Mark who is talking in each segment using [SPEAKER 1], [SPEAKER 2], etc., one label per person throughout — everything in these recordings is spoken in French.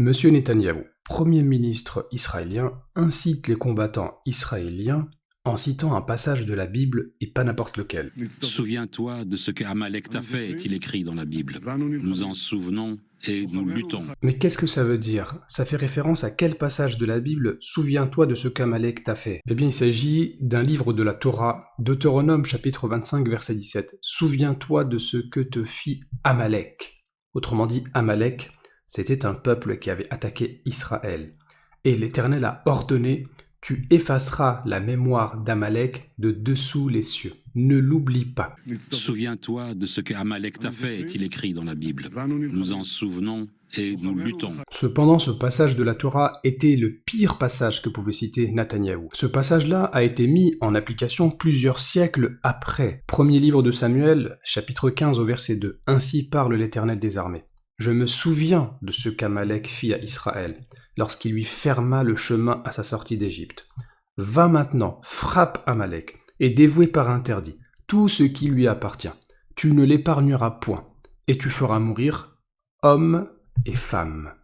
[SPEAKER 1] Monsieur Netanyahou, Premier ministre israélien, incite les combattants israéliens en citant un passage de la Bible et pas n'importe lequel.
[SPEAKER 2] Souviens-toi de ce que Amalek t'a fait, est-il écrit dans la Bible. Nous en souvenons et nous luttons.
[SPEAKER 1] Mais qu'est-ce que ça veut dire? Ça fait référence à quel passage de la Bible? Souviens-toi de ce qu'Amalek t'a fait. Eh bien, il s'agit d'un livre de la Torah, Deutéronome chapitre 25 verset 17. Souviens-toi de ce que te fit Amalek. Autrement dit, Amalek, c'était un peuple qui avait attaqué Israël. Et l'Éternel a ordonné: tu effaceras la mémoire d'Amalek de dessous les cieux. Ne l'oublie pas.
[SPEAKER 2] Souviens-toi de ce que Amalek t'a fait, est-il écrit dans la Bible. Nous en souvenons et nous luttons.
[SPEAKER 1] Cependant, ce passage de la Torah était le pire passage que pouvait citer Netanyahou. Ce passage-là a été mis en application plusieurs siècles après. Premier livre de Samuel, chapitre 15 au verset 2. Ainsi parle l'Éternel des armées. Je me souviens de ce qu'Amalek fit à Israël, lorsqu'il lui ferma le chemin à sa sortie d'Égypte. Va maintenant, frappe Amalek, et dévoué par interdit tout ce qui lui appartient. Tu ne l'épargneras point, et tu feras mourir hommes et femmes,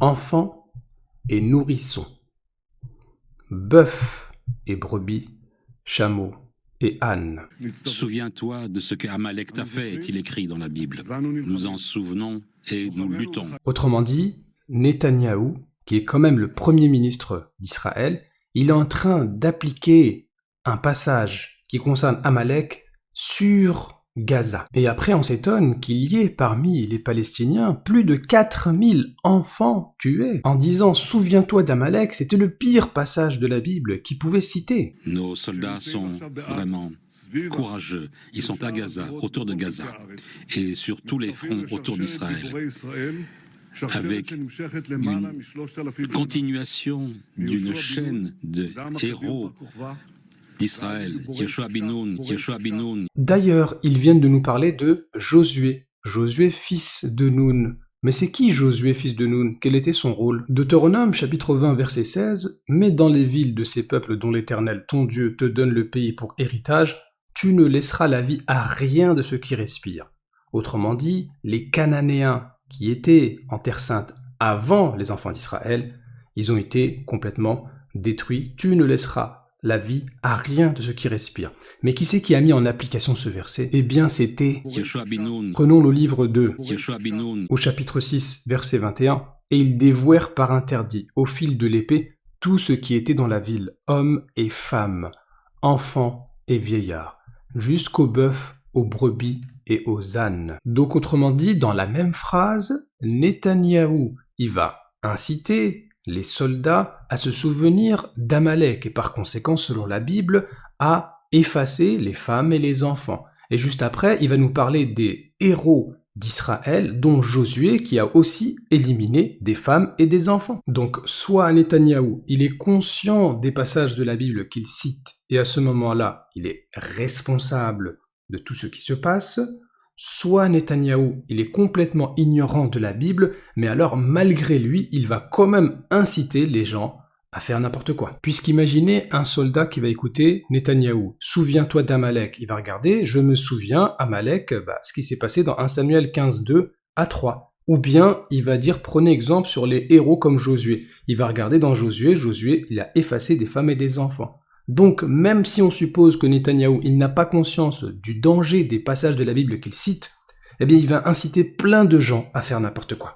[SPEAKER 1] enfants et nourrissons, bœufs et brebis, chameaux et ânes.
[SPEAKER 2] Souviens-toi de ce que Amalek t'a fait, est-il écrit dans la Bible. Nous en souvenons et nous luttons.
[SPEAKER 1] Autrement dit, Netanyahou, qui est quand même le premier ministre d'Israël, il est en train d'appliquer un passage qui concerne Amalek sur Gaza. Et après, on s'étonne qu'il y ait parmi les Palestiniens plus de 4000 enfants tués. En disant « Souviens-toi d'Amalek », c'était le pire passage de la Bible qu'il pouvait citer.
[SPEAKER 2] Nos soldats sont vraiment courageux. Ils sont à Gaza, autour de Gaza, et sur tous les fronts autour d'Israël, avec une continuation d'une chaîne de héros d'Israël, Yeshua bin Nun.
[SPEAKER 1] D'ailleurs, ils viennent de nous parler de Josué, Josué fils de Nun. Mais c'est qui Josué fils de Nun? Quel était son rôle? Deutéronome chapitre 20 verset 16. Mais dans les villes de ces peuples dont l'Éternel ton Dieu te donne le pays pour héritage, tu ne laisseras la vie à rien de ceux qui respirent. Autrement dit, les Cananéens qui étaient en Terre Sainte avant les enfants d'Israël, ils ont été complètement détruits. Tu ne laisseras la vie à rien de ceux qui respirent. Mais qui c'est qui a mis en application ce verset? Eh bien, c'était
[SPEAKER 2] Yeshua bin Nun.
[SPEAKER 1] Prenons le livre 2,
[SPEAKER 2] Yeshua bin Nun.
[SPEAKER 1] au chapitre 6, verset 21. Et ils dévouèrent par interdit, au fil de l'épée, tout ce qui était dans la ville, hommes et femmes, enfants et vieillards, jusqu'aux bœufs, aux brebis et aux ânes. Donc, autrement dit, dans la même phrase, Netanyahou, il va inciter les soldats à se souvenir d'Amalek et par conséquent, selon la Bible, à effacer les femmes et les enfants. Et juste après, il va nous parler des héros d'Israël, dont Josué, qui a aussi éliminé des femmes et des enfants. Donc, soit Netanyahou, il est conscient des passages de la Bible qu'il cite, et à ce moment-là, il est responsable de tout ce qui se passe, soit Netanyahou, il est complètement ignorant de la Bible, mais alors malgré lui, il va quand même inciter les gens à faire n'importe quoi. Puisqu'imaginez un soldat qui va écouter Netanyahou, souviens-toi d'Amalek, il va regarder, je me souviens, Amalek, ce qui s'est passé dans 1 Samuel 15, 2 à 3. Ou bien, il va dire, prenez exemple sur les héros comme Josué. Il va regarder dans Josué, il a effacé des femmes et des enfants. Donc, même si on suppose que Netanyahou, il n'a pas conscience du danger des passages de la Bible qu'il cite, eh bien, il va inciter plein de gens à faire n'importe quoi.